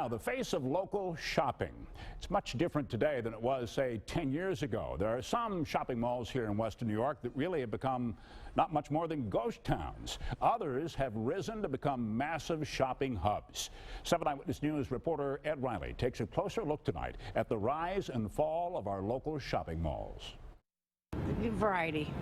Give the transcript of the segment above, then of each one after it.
Now, the face of local shopping. It's much different today than it was, say, 10 years ago. There are some shopping malls here in Western New York that really have become not much more than ghost towns. Others have risen to become massive shopping hubs. 7 Eyewitness News reporter Ed Riley takes a closer look tonight at the rise and fall of our local shopping malls. Variety.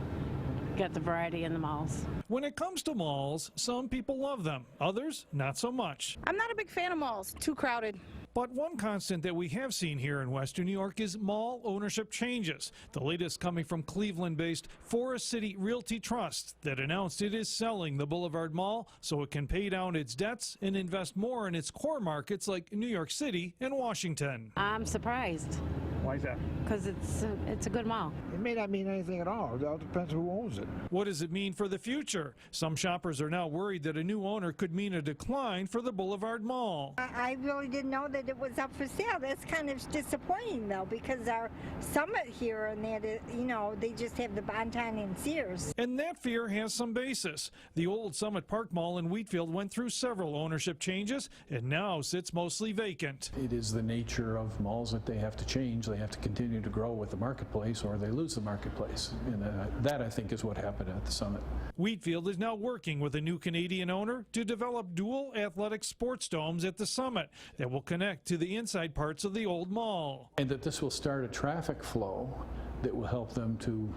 Get the variety in the malls. When it comes to malls, some people love them, others not so much. I'm not a big fan of malls, too crowded. But one constant that we have seen here in Western New York is mall ownership changes. The latest coming from Cleveland-based Forest City Realty Trust that announced it is selling the Boulevard Mall so it can pay down its debts and invest more in its core markets like New York City and Washington. I'm surprised. Why is that? Because it's a good mall. It may not mean anything at all. It all depends who owns it. What does it mean for the future? Some shoppers are now worried that a new owner could mean a decline for the Boulevard Mall. I really didn't know that it was up for sale. That's kind of disappointing, though, because our Summit here and that, you know, they just have the Bonton and Sears. And that fear has some basis. The old Summit Park Mall in Wheatfield went through several ownership changes and now sits mostly vacant. It is the nature of malls that they have to change. They have to continue to grow with the marketplace or they lose the marketplace. And that, I think, is what happened at the Summit. Wheatfield is now working with a new Canadian owner to develop dual athletic sports domes at the Summit that will connect to the inside parts of the old mall. And that this will start a traffic flow that will help them to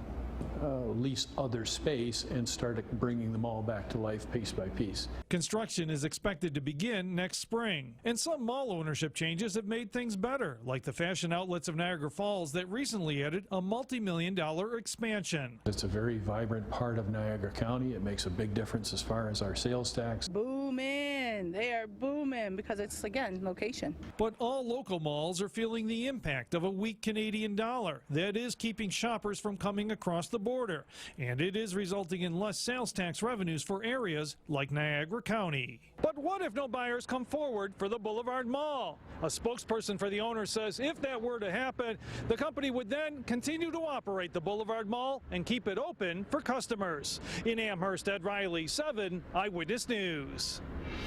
lease other space and start bringing the mall back to life piece by piece. Construction is expected to begin next spring. And some mall ownership changes have made things better, like the Fashion Outlets of Niagara Falls that recently added a multi-million-dollar expansion. It's a very vibrant part of Niagara County. It makes a big difference as far as our sales tax. Booming. They are booming because it's, again, location. But all local malls are feeling the impact of a weak Canadian dollar. That is keeping shoppers from coming across the border, and it is resulting in less sales tax revenues for areas like Niagara County. But what if no buyers come forward for the Boulevard Mall? A spokesperson for the owner says if that were to happen, the company would then continue to operate the Boulevard Mall and keep it open for customers. In Amherst, Ed Riley, 7 Eyewitness News.